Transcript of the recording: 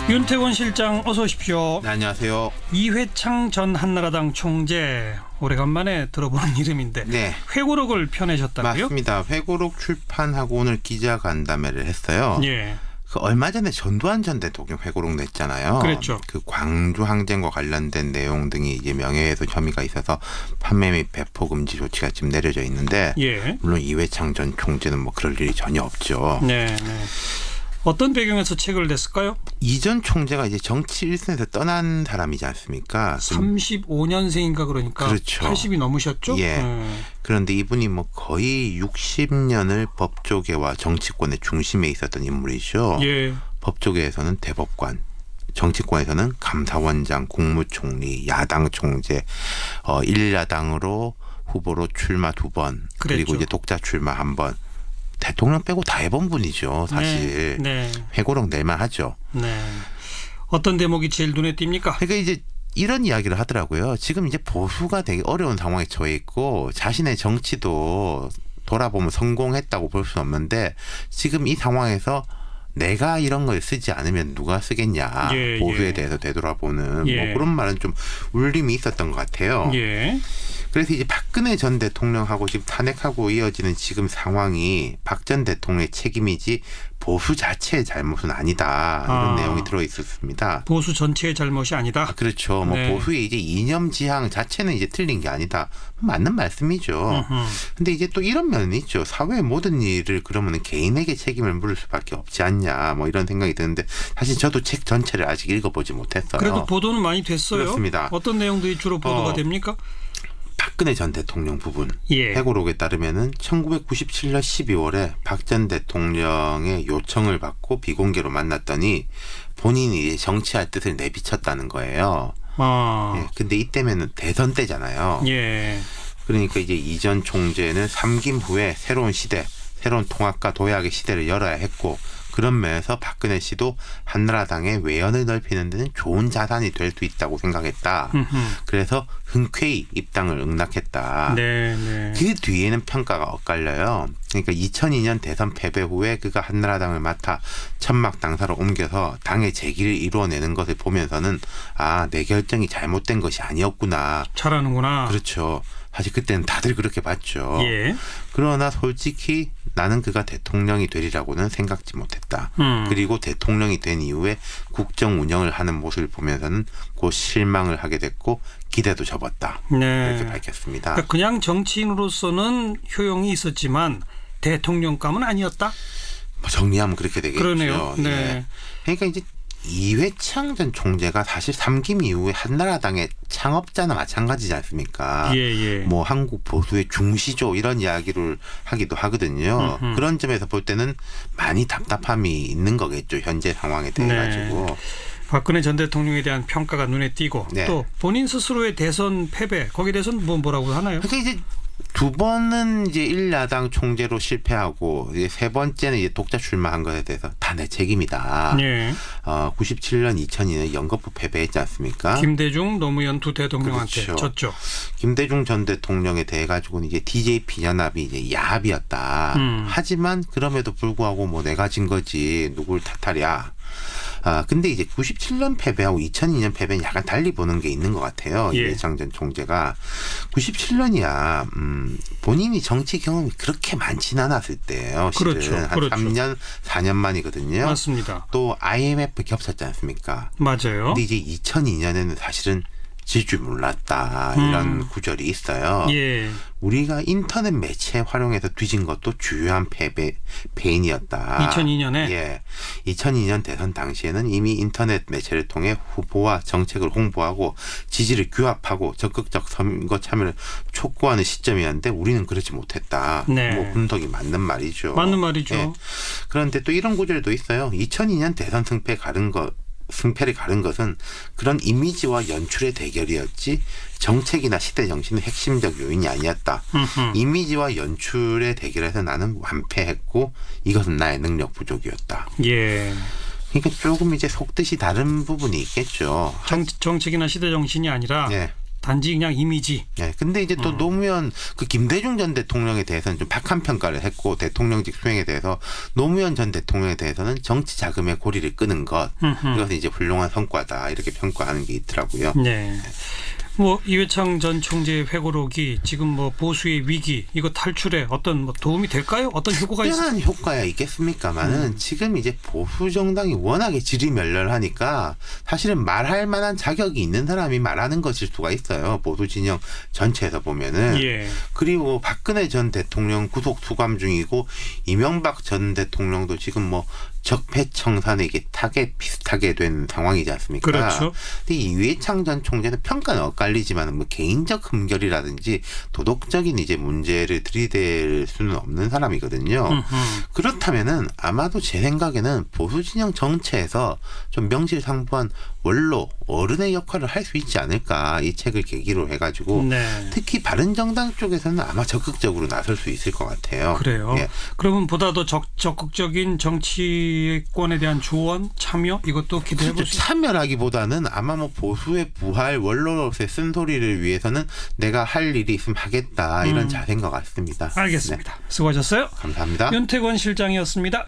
윤태곤 실장 어서 오십시오. 네, 안녕하세요. 이회창 전 한나라당 총재, 오래간만에 들어보는 이름인데 네, 회고록을 펴내셨다고요? 맞습니다. 회고록 출판하고 오늘 기자간담회를 했어요. 예. 그 얼마 전에 전두환 전 대통령 회고록 냈잖아요. 그랬죠. 그 광주 항쟁과 관련된 내용 등이 이제 명예훼손 혐의가 있어서 판매 및 배포 금지 조치가 지금 내려져 있는데, 예. 물론 이회창 전 총재는 뭐 그럴 일이 전혀 없죠. 네, 네. 어떤 배경에서 책을 냈을까요? 이 전 총재가 이제 정치 일선에서 떠난 사람이지 않습니까? 35년생인가 그러니까 그렇죠. 80이 넘으셨죠? 예. 그런데 이분이 뭐 거의 60년을 법조계와 정치권의 중심에 있었던 인물이죠. 예. 법조계에서는 대법관, 정치권에서는 감사원장, 국무총리, 야당 총재, 1야당으로 후보로 출마 2번, 그리고 그랬죠. 이제 독자 출마 1번. 대통령 빼고 다 해본 분이죠, 사실. 네. 회고록 낼만 하죠. 네. 어떤 대목이 제일 눈에 띕니까? 그러니까 이제 이런 이야기를 하더라고요. 지금 이제 보수가 되게 어려운 상황에 처해 있고 자신의 정치도 돌아보면 성공했다고 볼 수는 없는데, 지금 이 상황에서 내가 이런 걸 쓰지 않으면 누가 쓰겠냐. 예, 보수에 예. 대해서 되돌아보는 예. 뭐 그런 말은 좀 울림이 있었던 것 같아요. 예. 그래서 이제 박근혜 전 대통령하고 지금 탄핵하고 이어지는 지금 상황이 박 전 대통령의 책임이지 보수 자체의 잘못은 아니다. 이런 내용이 들어 있었습니다. 보수 전체의 잘못이 아니다. 그렇죠. 뭐 네. 보수의 이제 이념 지향 자체는 이제 틀린 게 아니다. 맞는 말씀이죠. 근데 이제 또 이런 면이 있죠. 사회의 모든 일을 그러면 개인에게 책임을 물을 수밖에 없지 않냐. 뭐 이런 생각이 드는데, 사실 저도 책 전체를 아직 읽어보지 못했어요. 그래도 보도는 많이 됐어요. 그렇습니다. 어떤 내용들이 주로 보도가 됩니까? 박근혜 전 대통령 부분. 예. 회고록에 따르면은 1997년 12월에 박 전 대통령의 요청을 받고 비공개로 만났더니 본인이 정치할 뜻을 내비쳤다는 거예요. 예, 근데 이때면은 대선 때잖아요. 예. 그러니까 이제 이 전 총재는 삼김 후에 새로운 시대, 새로운 통합과 도약의 시대를 열어야 했고, 그런 면에서 박근혜 씨도 한나라당의 외연을 넓히는 데는 좋은 자산이 될 수 있다고 생각했다. 그래서 흔쾌히 입당을 응낙했다. 네, 네. 그 뒤에는 평가가 엇갈려요. 그러니까 2002년 대선 패배 후에 그가 한나라당을 맡아 천막 당사로 옮겨서 당의 재기를 이루어내는 것을 보면서는 내 결정이 잘못된 것이 아니었구나. 잘하는구나. 그렇죠. 사실 그때는 다들 그렇게 봤죠. 예. 그러나 솔직히 나는 그가 대통령이 되리라고는 생각지 못했다. 그리고 대통령이 된 이후에 국정 운영을 하는 모습을 보면서는 곧 실망을 하게 됐고 기대도 접었다. 네. 이렇게 밝혔습니다. 그러니까 그냥 정치인으로서는 효용이 있었지만 대통령감은 아니었다. 뭐 정리하면 그렇게 되겠죠. 그러네요. 네. 예. 그러니까 이제 이회창 전 총재가 사실 삼김 이후에 한나라당의 창업자나 마찬가지지 않습니까? 예. 뭐 한국 보수의 중시조 이런 이야기를 하기도 하거든요. 그런 점에서 볼 때는 많이 답답함이 있는 거겠죠. 현재 상황에 대해 가지고. 박근혜 전 대통령에 대한 평가가 눈에 띄고 네. 또 본인 스스로의 대선 패배, 거기에 대해서는 뭐라고 하나요? 그러니까 이제 두 번은 이제 1야당 총재로 실패하고 이제 세 번째는 이제 독자 출마한 것에 대해서 다 내 책임이다. 예. 97년 2002년에 연거푸 패배했지 않습니까? 김대중, 노무현 두 대통령한테 그렇죠. 졌죠. 김대중 전 대통령에 대해 가지고는 이제 DJP 연합이 이제 야합이었다. 하지만 그럼에도 불구하고 뭐 내가 진 거지 누굴 탓하랴. 근데 이제 97년 패배하고 2002년 패배는 약간 달리 보는 게 있는 것 같아요. 예. 이회창 전 총재가 97년이야. 본인이 정치 경험이 그렇게 많지는 않았을 때예요. 실은 그렇죠. 한 그렇죠. 3년, 4년 만이거든요. 맞습니다. 또 IMF 겹쳤지 않습니까? 맞아요. 근데 이제 2002년에는 사실은 질 줄 몰랐다. 이런 구절이 있어요. 예. 우리가 인터넷 매체 활용해서 뒤진 것도 주요한 패인이었다. 2002년에? 예. 2002년 대선 당시에는 이미 인터넷 매체를 통해 후보와 정책을 홍보하고 지지를 규합하고 적극적 선거 참여를 촉구하는 시점이었는데 우리는 그렇지 못했다. 네. 뭐 분석이 맞는 말이죠. 맞는 말이죠. 예. 그런데 또 이런 구절도 있어요. 2002년 대선 승패를 가른 것은 그런 이미지와 연출의 대결이었지 정책이나 시대 정신은 핵심적 요인이 아니었다. 이미지와 연출의 대결에서 나는 완패했고 이것은 나의 능력 부족이었다. 예. 그러니까 조금 이제 속뜻이 다른 부분이 있겠죠. 정책이나 시대 정신이 아니라 예. 단지 그냥 이미지. 네, 근데 이제 또 노무현 그 김대중 전 대통령에 대해서는 좀 박한 평가를 했고 대통령직 수행에 대해서 노무현 전 대통령에 대해서는 정치 자금의 고리를 끄는 것 이것은 이제 훌륭한 성과다 이렇게 평가하는 게 있더라고요. 네. 뭐 이회창 전 총재의 회고록이 지금 뭐 보수의 위기 이거 탈출에 어떤 뭐 도움이 될까요? 어떤 효과가 있을까요? 특별한 효과야 있겠습니까만은 지금 이제 보수 정당이 워낙에 질이 멸렬하니까 사실은 말할 만한 자격이 있는 사람이 말하는 것일 수가 있어요. 보수 진영 전체에서 보면은. 예. 그리고 박근혜 전 대통령 구속 수감 중이고 이명박 전 대통령도 지금 뭐 적폐청산에게 타겟 비슷하게 된 상황이지 않습니까? 그렇죠. 근데 이회창 전 총재는 평가는 엇갈리지만 뭐 개인적 흠결이라든지 도덕적인 이제 문제를 들이댈 수는 없는 사람이거든요. 그렇다면은 아마도 제 생각에는 보수 진영 전체에서 좀 명실상부한 원로 어른의 역할을 할 수 있지 않을까 이 책을 계기로 해가지고 네. 특히 바른정당 쪽에서는 아마 적극적으로 나설 수 있을 것 같아요. 그래요. 예. 그러면 보다 더 적극적인 정치권에 대한 조언, 참여 이것도 기대해 볼 수 있습니다. 참여라기보다는 아마 뭐 보수의 부활 원로로서의 쓴소리를 위해서는 내가 할 일이 있으면 하겠다 이런 자세인 것 같습니다. 알겠습니다. 수고하셨어요. 감사합니다. 윤태권 실장이었습니다.